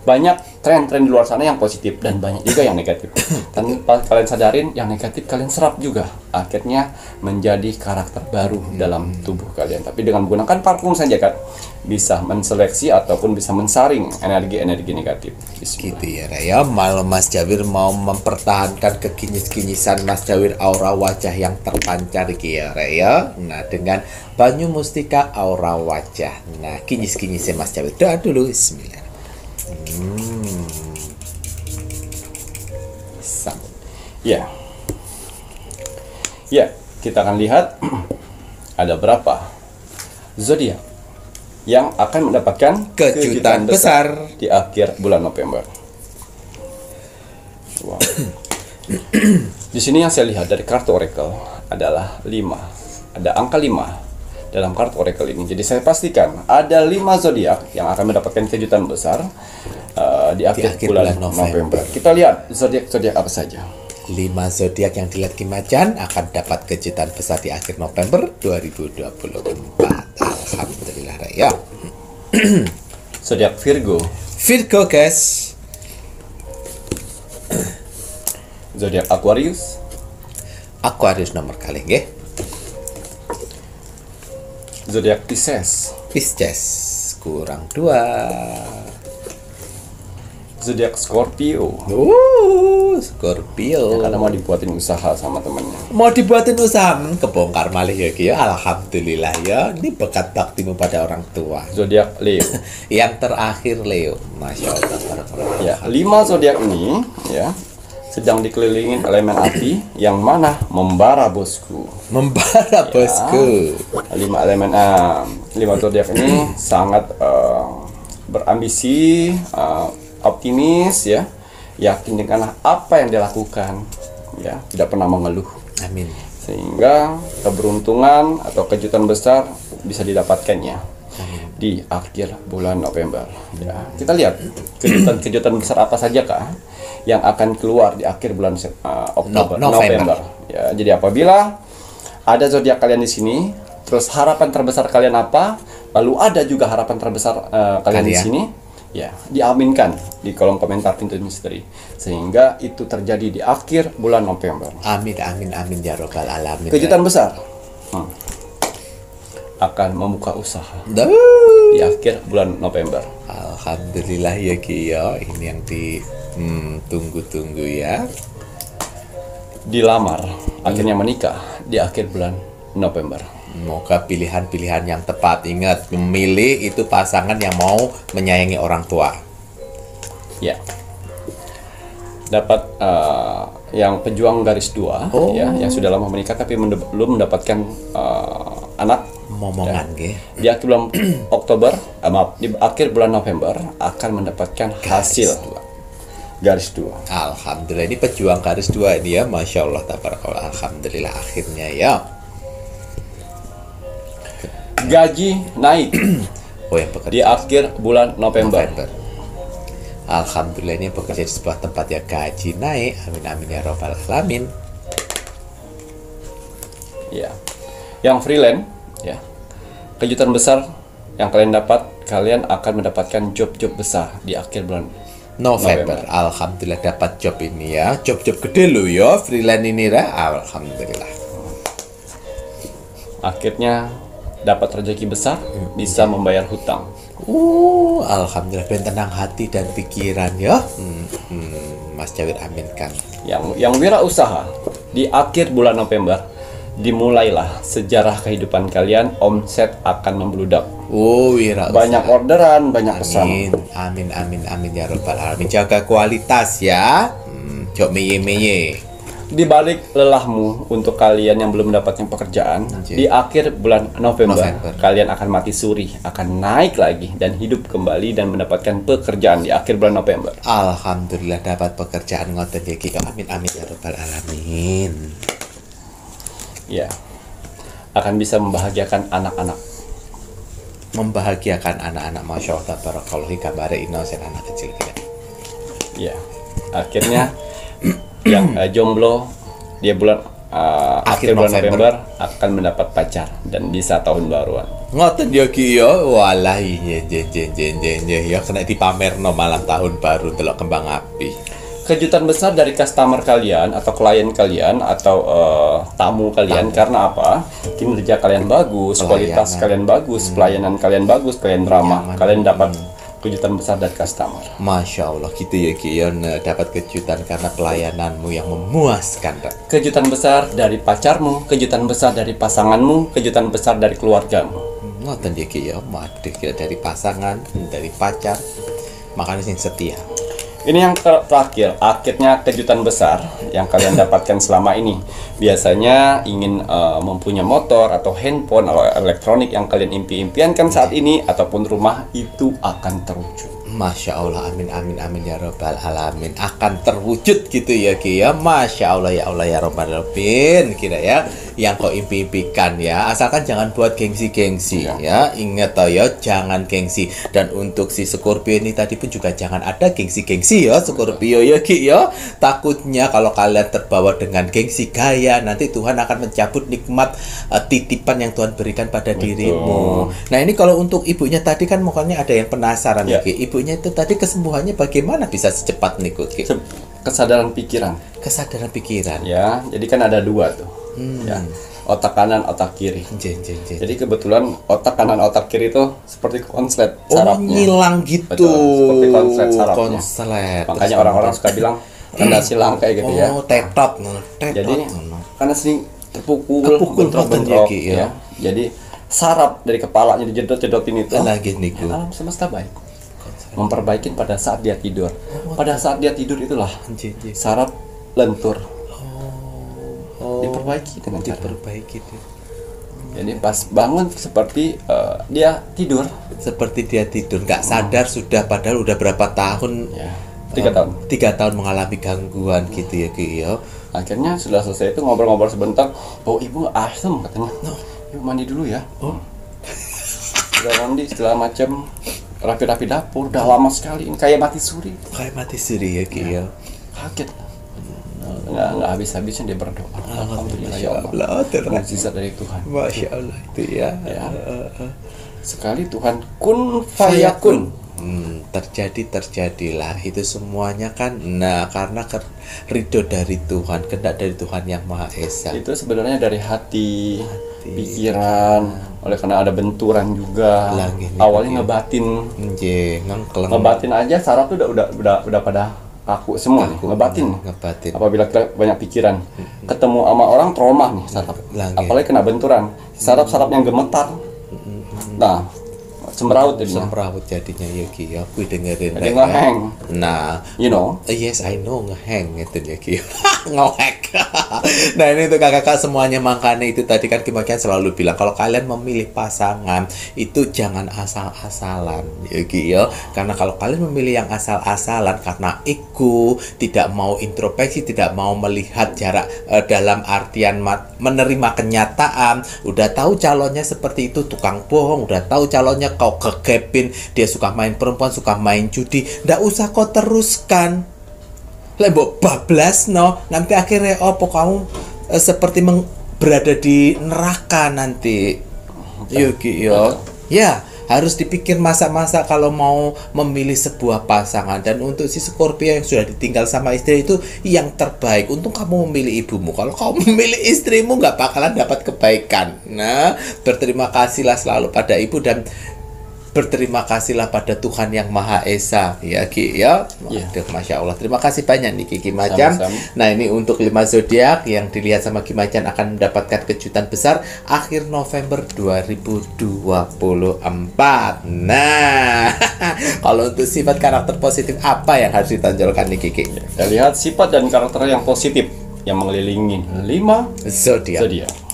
Banyak tren-tren di luar sana yang positif dan banyak juga yang negatif. Tanpa kalian sadarin, yang negatif kalian serap juga, akhirnya menjadi karakter baru dalam tubuh kalian. Tapi dengan menggunakan parfum Sanjagat bisa menseleksi ataupun bisa mensaring energi-energi negatif. Gitu ya Raya. Malam Mas Jawir mau mempertahankan kekinyis-kinyisan Mas Jawir, aura wajah yang terpancar ya Raya. Nah, dengan banyu mustika aura wajah. Nah, kinyis-kinyisnya Mas Jawir. Doa dulu. Bismillah. Ya. Ya, kita akan lihat ada berapa zodiak yang akan mendapatkan kejutan besar di akhir bulan November. Wow. Di sini yang saya lihat dari kartu oracle adalah 5. Ada angka 5 dalam kartu oracle ini. Jadi saya pastikan ada 5 zodiak yang akan mendapatkan kejutan besar di akhir bulan November. Kita lihat zodiak-zodiak apa saja. 5 zodiak yang dilihat Ki Macan akan dapat kejutan besar di akhir November 2024. Alhamdulillah Raya. Zodiak Virgo. Virgo guys. Zodiak Aquarius. Aquarius nomor kali nggih. Zodiak Pisces. Pisces kurang 2. Zodiak Scorpio. Scorpio. Karena mau dibuatin usaha sama temennya. Mau dibuatin usaha, kebongkar malih ya Ki. Alhamdulillah ya. Ini berkat baktimu pada orang tua. Zodiak Leo. Yang terakhir Leo. Masya Allah. Ya, 5 zodiak ini ya sedang dikelilingin elemen api yang mana membara bosku. Membara bosku. 5 elemen 5 zodiak ini sangat berambisi, optimis ya, yakin dengan apa yang dia lakukan ya, tidak pernah mengeluh. Amin. Sehingga keberuntungan atau kejutan besar bisa didapatkannya di akhir bulan November ya. Kita lihat kejutan besar apa saja kah yang akan keluar di akhir bulan November ya. Jadi apabila ada zodiak kalian di sini, terus harapan terbesar kalian apa, lalu ada juga harapan terbesar kalian di sini, ya diaminkan di kolom komentar Pintu Misteri sehingga itu terjadi di akhir bulan November. Amin amin amin ya robbal alamin. Kejutan besar akan membuka usaha di akhir bulan November. Alhamdulillah ya Ki ya, ini yang ditunggu-tunggu ya. Dilamar akhirnya menikah di akhir bulan November. Semoga pilihan-pilihan yang tepat. Ingat, memilih itu pasangan yang mau menyayangi orang tua. Ya. Dapat yang pejuang garis 2 ya, yang sudah lama menikah tapi belum mendapatkan anak. Momongan Ya. Di akhir bulan Oktober, di akhir bulan November akan mendapatkan hasil garis 2. Alhamdulillah, ini pejuang garis 2 ini ya, Masya Allah, tabarakallah. Alhamdulillah akhirnya ya. Gaji naik Oh, yang bekerja di akhir bulan November. Alhamdulillah, ini bekerja di sebuah tempat ya, gaji naik. Amin amin ya robbal alamin. Ya. Yang freelance ya. Kejutan besar yang kalian dapat, kalian akan mendapatkan job-job besar di akhir bulan November. Alhamdulillah dapat job ini ya. Job-job gede loh ya, freelance ini lah. Alhamdulillah. Akhirnya dapat rezeki besar, bisa membayar hutang. Alhamdulillah, ben tenang hati dan pikiran ya. Mas Jawir aminkan. Yang wirausaha di akhir bulan November, dimulailah sejarah kehidupan kalian, omset akan membludak. Wirausaha. Banyak orderan, banyak pesan. Amin amin amin ya robbal alamin. Jaga kualitas ya. Jok meye-meye. Di balik lelahmu untuk kalian yang belum mendapatkan pekerjaan, di akhir bulan November, kalian akan mati suri, akan naik lagi dan hidup kembali dan mendapatkan pekerjaan di akhir bulan November. Alhamdulillah dapat pekerjaan ngoten iki. Amin amin ya robbal alamin. Ya. Akan bisa membahagiakan anak-anak. Membahagiakan anak-anak, Masya Allah, tabarakallah, gambarnya innocent anak kecil kita. Ya. Akhirnya yang jomblo dia bulan akhir bulan November akan mendapat pacar dan bisa tahun baruan. Ngoten ya ki ya, wallahi ya kena dipamerno malam tahun baru delok kembang api. Kejutan besar dari customer kalian atau klien kalian atau tamu kalian karena apa? Kinerja kalian bagus, kualitas kalian bagus, pelayanan kalian bagus, kalian ramah, kalian dapat kejutan besar dari customer. Masya Allah gitu ya ki ya, dapat kejutan karena pelayananmu yang memuaskan. Kejutan besar dari pacarmu, kejutan besar dari pasanganmu, kejutan besar dari keluargamu. Ngoten ya ki ya, dari pasangan, dari pacar, makanya sing setia. Ini yang terakhir, akhirnya kejutan besar yang kalian dapatkan selama ini. Biasanya ingin mempunyai motor atau handphone atau elektronik yang kalian impiankan saat ini ataupun rumah itu akan terwujud. Masya Allah, amin amin amin ya robbal alamin, akan terwujud gitu ya ki ya. Masya Allah ya robbal alamin, kira ya yang kau impi-impikan ya, asalkan jangan buat gengsi-gengsi ya. Ingat toh ya, jangan gengsi. Dan untuk si Scorpio ini tadi pun juga jangan ada gengsi-gengsi ya Scorpio ya ki ya. Takutnya kalau kalian terbawa dengan gengsi gaya, nanti Tuhan akan mencabut nikmat titipan yang Tuhan berikan pada dirimu. Nah ini kalau untuk ibunya tadi kan mukanya ada yang penasaran ya. Ki, ibunya itu tadi kesembuhannya bagaimana bisa secepat nih Ki? Kesadaran pikiran. Kesadaran pikiran. Ya, jadi kan ada dua tuh. Ya, otak kanan, otak kiri. Jadi kebetulan otak kanan, otak kiri itu seperti konslet sarafnya. Ngilang gitu. Betul, seperti konslet sarafnya. Konslet. Makanya orang-orang suka bilang tanda silang kayak gitu ya. Tetot. Jadi karena sering terpukul bentrok ya. Jadi saraf dari kepalanya dijedot-jedotin itu. Lagi niku. Alam semesta baik. Memperbaiki pada saat dia tidur. Pada saat dia tidur itulah saraf lentur. Diperbaiki dengan cara. Diperbaiki. Jadi pas bangun seperti dia tidur. Seperti dia tidur, nggak sadar sudah, padahal udah berapa tahun? Ya, 3 tahun. 3 tahun mengalami gangguan gitu ya Ki ya. Akhirnya sudah selesai itu ngobrol-ngobrol sebentar. Oh ibu asem katanya. Ibu mandi dulu ya. Udah mandi segala macam. Rapi-rapi dapur, udah lama sekali ini kayak mati suri. Kayak mati suri ya Ki ya. Kaget. Nggak habis-habisnya dia berdoa. Alhamdulillah ya Allah. Mukjizat dari Tuhan. Masya Allah itu ya. Sekali Tuhan kun fayakun. Terjadilah itu semuanya kan. Nah karena ridho dari Tuhan, kehendak dari Tuhan yang Maha Esa. Itu sebenarnya dari hati, pikiran. Oleh karena ada benturan juga. Awalnya ngebatin. Ngebatin aja saraf tuh udah pada kaku semua nih, ngebatin nih. Ngebatin. Apabila kita banyak pikiran, ketemu sama orang trauma nih saraf. Apalagi kena benturan, saraf-saraf yang gemetar. Nah, semeraut jadinya. Semeraut jadinya ya Ki, aku dengerin. Jadi ngehang. Nah, You know? yes, I know, ngehang itu ya Ki. Ngohek. Nah, ini untuk kakak-kakak semuanya, makanya itu tadi kan Ki Makian selalu bilang kalau kalian memilih pasangan itu jangan asal-asalan ya Ki ya. Karena kalau kalian memilih yang asal-asalan karena ego, tidak mau introspeksi, tidak mau melihat jarak dalam artian menerima kenyataan, udah tahu calonnya seperti itu tukang bohong, udah tahu calonnya kau kegepin, dia suka main perempuan, suka main judi, ndak usah kau teruskan. Lembok bablas no, nanti akhirnya opo kamu seperti berada di neraka nanti. Yogi yo. Ya, harus dipikir masa-masa kalau mau memilih sebuah pasangan. Dan untuk si Scorpio yang sudah ditinggal sama istri itu yang terbaik. Untung kamu memilih ibumu. Kalau kamu memilih istrimu nggak bakalan dapat kebaikan. Nah, berterima kasihlah selalu pada ibu dan berterima kasihlah pada Tuhan Yang Maha Esa ya Ki ya. Waduh, Masya Allah, terima kasih banyak nih Ki Macan. Nah, ini untuk 5 zodiak yang dilihat sama Ki Macan akan mendapatkan kejutan besar akhir November 2024. Nah, kalau untuk sifat karakter positif apa yang harus ditonjolkan nih Kiki? Kita lihat sifat dan karakter yang positif yang mengelilingi 5 zodiak.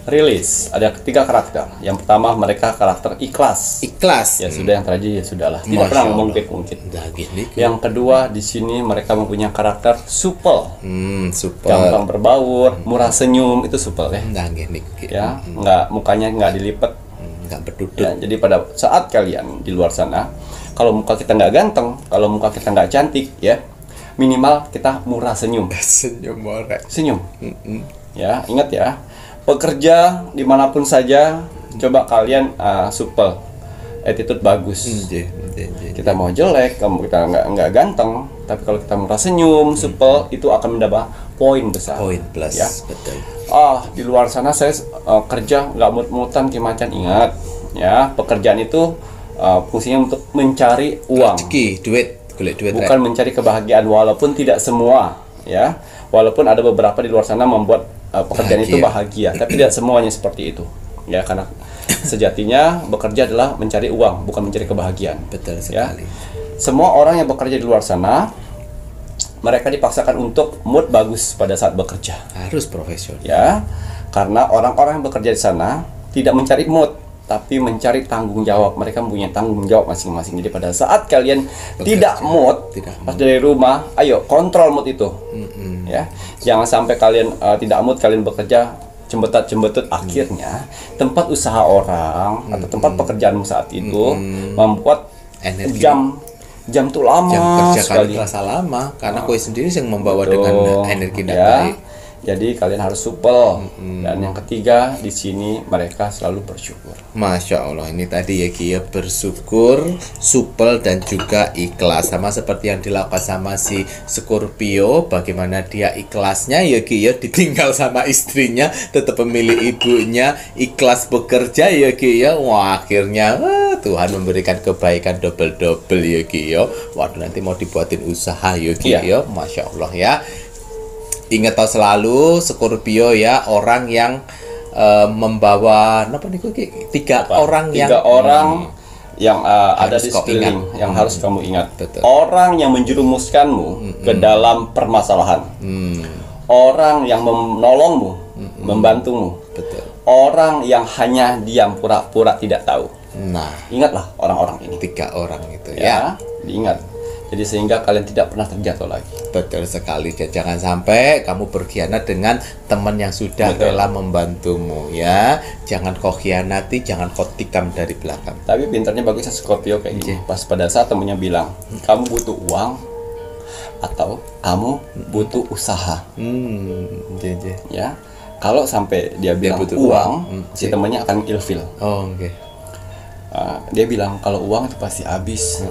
Rilis, ada 3 karakter. Yang pertama, mereka karakter ikhlas. Ikhlas. Ya sudah, yang terakhir ya sudahlah. Tidak pernah mungkin. Yang kedua, di sini mereka mempunyai karakter supel. Supel. Gampang berbaur, murah senyum, itu supel ya. Ya, mukanya nggak dilipet, nggak berduduk. Ya, jadi pada saat kalian di luar sana, kalau muka kita nggak ganteng, kalau muka kita nggak cantik, ya minimal kita murah senyum. Senyum. Ya, ingat ya. Pekerja dimanapun saja, coba kalian supel, attitude bagus. Kita mau jelek, kita nggak ganteng, tapi kalau kita murah senyum, supel, itu akan mendapat poin besar. Poin plus, ya. Betul. Di luar sana saya kerja nggak mut-mutan, Ki Macan ingat, ya pekerjaan itu fungsinya untuk mencari uang, duit, bukan mencari kebahagiaan. Walaupun tidak semua, ya, walaupun ada beberapa di luar sana membuat pekerjaan itu bahagia, tapi tidak semuanya seperti itu, ya, karena sejatinya bekerja adalah mencari uang, bukan mencari kebahagiaan. Betul Ya. sekali. Semua orang yang bekerja di luar sana, mereka dipaksakan untuk mood bagus pada saat bekerja. Harus profesional. Ya, karena orang-orang yang bekerja di sana tidak mencari mood, tapi mencari tanggung jawab. Mereka mempunyai tanggung jawab masing-masing. Jadi pada saat kalian tidak mood, pas dari rumah, ayo kontrol mood itu. Ya, jangan sampai kalian tidak mood, kalian bekerja cembetut, akhirnya tempat usaha orang atau tempat pekerjaanmu saat itu membuat jam tuh lama, jam kerja sekali. Kalian terasa lama karena kue sendiri yang membawa dengan energi tidak baik. Jadi kalian harus supel. Dan yang ketiga, di sini mereka selalu bersyukur. Masya Allah, ini tadi ya Ki ya, bersyukur, supel dan juga ikhlas. Sama seperti yang dilakukan sama si Scorpio, bagaimana dia ikhlasnya ya Ki ya, ditinggal sama istrinya, tetap memilih ibunya, ikhlas bekerja ya Ki ya. Wah, akhirnya Tuhan memberikan kebaikan double-double ya Ki ya. Waduh, nanti mau dibuatin usaha ya Ki ya. Masya Allah ya. Ingat tahu selalu Scorpio ya, orang yang membawa tiga orang yang ada di sekeliling yang harus kamu ingat. Betul. Orang yang menjerumuskanmu ke dalam permasalahan. Orang yang menolongmu, membantumu. Betul. Orang yang hanya diam pura-pura tidak tahu. Nah, ingatlah orang-orang ini. 3 orang itu ya. Diingat. Jadi sehingga kalian tidak pernah terjatuh lagi. Betul sekali. Jangan sampai kamu berkhianat dengan teman yang sudah rela membantumu ya. Jangan kau khianati, jangan kau tikam dari belakang. Tapi pintarnya bagusnya Scorpio kayak gini. Pas pada saat temennya bilang, kamu butuh uang atau kamu butuh usaha. Ya. Kalau sampai dia bilang butuh uang, si temennya akan ilfil. Dia bilang kalau uang itu pasti habis.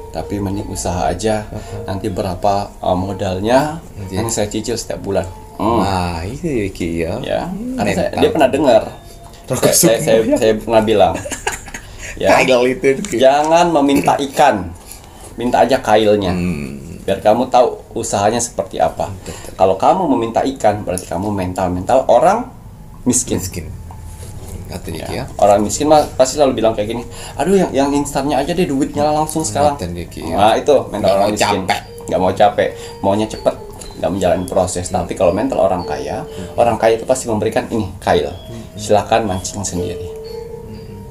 Tapi mending usaha aja. Nanti berapa modalnya yang saya cicil setiap bulan. Nah, itu ya. Ya, karena dia pernah dengar. Saya pernah bilang, ya, jangan meminta ikan, minta aja kailnya. biar kamu tahu usahanya seperti apa. Kalau kamu meminta ikan, berarti kamu mental orang miskin. Ya. Orang miskin mah pasti selalu bilang kayak gini, aduh yang instannya aja deh, duitnya langsung sekarang. Nah itu mental orang miskin, nggak mau capek, maunya cepet, nggak menjalani proses. Tapi kalau mental orang kaya itu pasti memberikan ini kail, silakan mancing sendiri,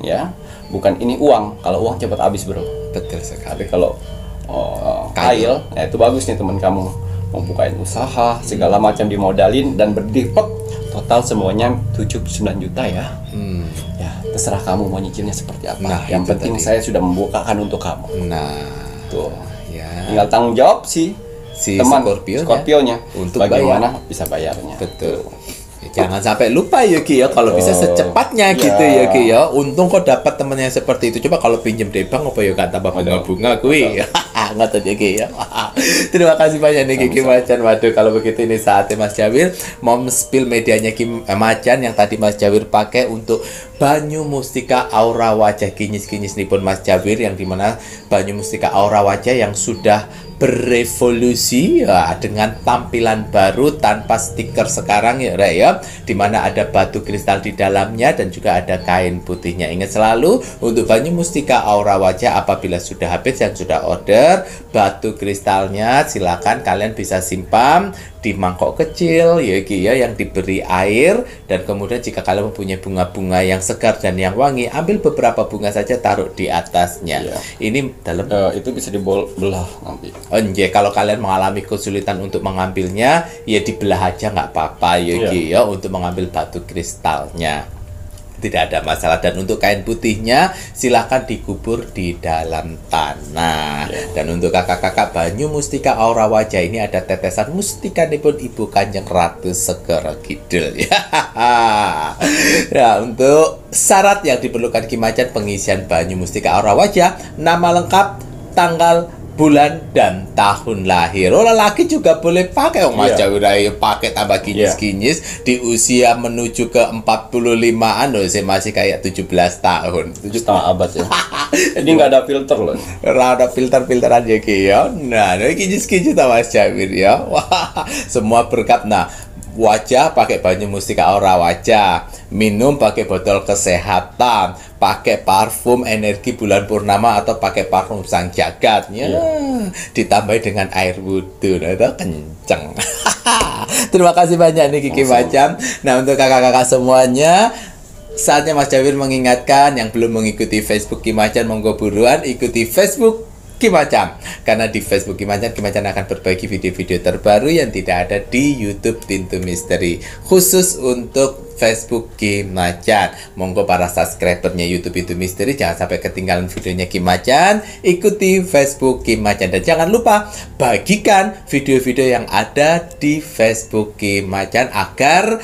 ya, bukan ini uang. Kalau uang cepat habis bro. Betul sekali. Tapi kalau kail, ya itu bagus nih teman kamu mau bukain usaha segala macam dimodalin dan berdiri total semuanya 7-9 juta ya. Ya terserah kamu mau nyicilnya seperti apa. Nah, yang penting saya sudah membukakan untuk kamu. Nah tuh ya, tinggal tanggung jawab si teman Scorpio-nya untuk bagaimana bayar. Bisa bayarnya. Betul. Jangan sampai lupa ya Ki ya, kalau bisa secepatnya gitu ya Ki ya. Untung kok dapat temen yang seperti itu. Coba kalau pinjem dari bank apa ya kan tambah bunga-bunga kuwi. Ngoten ya Ki ya. Terima kasih banyak nih Ki Macan. Waduh kalau begitu ini saatnya Mas Jawir mau spill medianya Ki Macan yang tadi Mas Jawir pakai untuk banyu mustika aura wajah kinyis-kinyis nipun Mas Jawir, yang dimana banyu mustika aura wajah yang sudah berevolusi ya, dengan tampilan baru tanpa stiker sekarang ya Rek ya, dimana ada batu kristal di dalamnya dan juga ada kain putihnya. Ingat selalu untuk banyu mustika aura wajah, apabila sudah habis yang sudah order batu kristalnya, silakan kalian bisa simpan di mangkok kecil ya Ki ya, yang diberi air, dan kemudian jika kalian mempunyai bunga-bunga yang segar dan yang wangi, ambil beberapa bunga saja taruh di atasnya. Ini dalam itu bisa dibelah nanti. Oh iya, kalau kalian mengalami kesulitan untuk mengambilnya, ya dibelah aja nggak apa-apa ya Ki ya, untuk mengambil batu kristalnya. Tidak ada masalah. Dan untuk kain putihnya silahkan dikubur di dalam tanah. Dan untuk kakak-kakak banyu mustika aura wajah ini ada tetesan mustika nipun Ibu Kanjeng Ratu Segara Kidul ya. Ya, untuk syarat yang diperlukan Ki Macan pengisian banyu mustika aura wajah, nama lengkap, tanggal, bulan, dan tahun lahir. Lelaki juga boleh pakai Mas Jawir, pakai tambah kinyis-kinyis di usia menuju ke 45-an loh, saya masih kayak 17 tahun. 7,5 abad ya. Ini nggak ada filter loh. Ada filter-filteran ya Ki ya. Nah, kinyis-kinyis Mas Jawir ya. Wah, semua berkat. Nah, wajah pakai banyu mustika aura wajah, minum pakai botol kesehatan, pakai parfum energi bulan purnama atau pakai parfum sang jagat ya. Ditambah dengan air wudhu, nah itu kenceng. Terima kasih banyak nih Kiki Macan. Nah, untuk kakak-kakak semuanya, saatnya Mas Jawir mengingatkan yang belum mengikuti Facebook Ki Macan, monggo buruan ikuti Facebook Ki Macan, karena di Facebook Ki Macan akan berbagi video-video terbaru yang tidak ada di YouTube Pintu Misteri, khusus untuk Facebook Ki Macan. Monggo para subscribernya YouTube Pintu Misteri jangan sampai ketinggalan videonya Ki Macan, ikuti Facebook Ki Macan, dan jangan lupa bagikan video-video yang ada di Facebook Ki Macan agar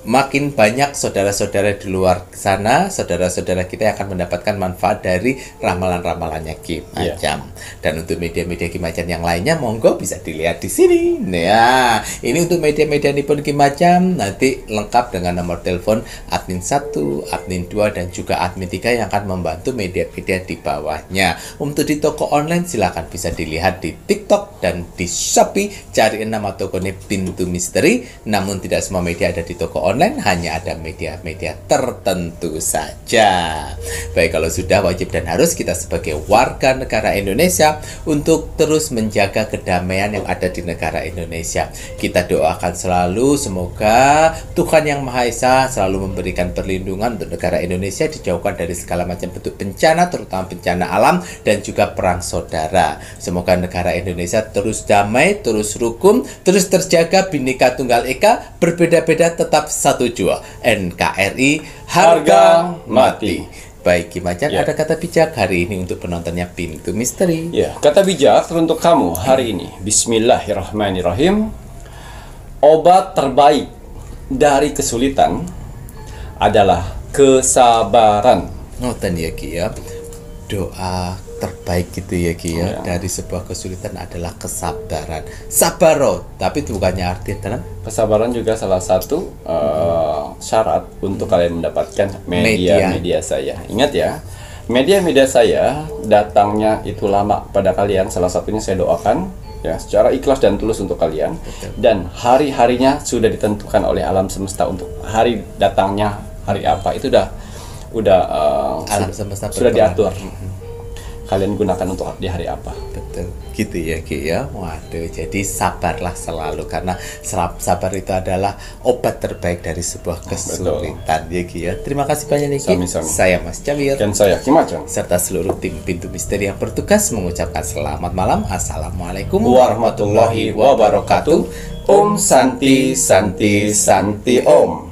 makin banyak saudara-saudara di luar sana, saudara-saudara kita yang akan mendapatkan manfaat dari ramalan-ramalannya Ki Macan. Dan untuk media-media Ki Macan yang lainnya, monggo bisa dilihat di sini. Nah, ini untuk media-media nipun Ki Macan, nanti lengkap dengan nomor telepon admin 1, admin 2, dan juga admin 3 yang akan membantu media-media di bawahnya. Untuk di toko online, silakan bisa dilihat di TikTok dan di Shopee. Cariin nama tokonya Pintu Misteri. Namun tidak semua media ada di toko online, hanya ada media-media tertentu saja. Baik, kalau sudah, wajib dan harus kita sebagai warga negara Indonesia untuk terus menjaga kedamaian yang ada di negara Indonesia. Kita doakan selalu semoga Tuhan Yang Maha Esa selalu memberikan perlindungan untuk negara Indonesia, dijauhkan dari segala macam bentuk bencana, terutama bencana alam dan juga perang saudara. Semoga negara Indonesia terus damai, terus rukun, terus terjaga, Bhinneka Tunggal Ika, berbeda-beda tetap satu jua. NKRI harga mati. Baik Ki Macan, ada kata bijak hari ini untuk penontonnya Pintu Misteri. Kata bijak untuk kamu hari ini, Bismillahirrahmanirrahim. Obat terbaik dari kesulitan adalah kesabaran. Ngoten ya Ki ya. Doa terbaik gitu ya Ki ya, dari sebuah kesulitan adalah kesabaran. Sabaro, tapi itu bukannya arti dalam kesabaran juga salah satu syarat untuk kalian mendapatkan media saya. Ingat ya, media saya datangnya itu lama pada kalian. Salah satunya saya doakan ya, secara ikhlas dan tulus untuk kalian. Dan hari-harinya sudah ditentukan oleh alam semesta untuk hari datangnya hari apa, itu udah Alam semesta sudah berperan. diatur. Kalian gunakan untuk di hari apa. Betul, gitu ya Ki ya. Waduh, jadi sabarlah selalu, karena sabar itu adalah obat terbaik dari sebuah kesulitan ya Ki ya. Terima kasih banyak nih Ki. Sami-sami. Saya Mas Jamir Dan saya Kimacan. serta seluruh tim Pintu Misteri yang bertugas mengucapkan selamat malam. Assalamualaikum Warahmatullahi wabarakatuh. Om Santi Santi Santi Om.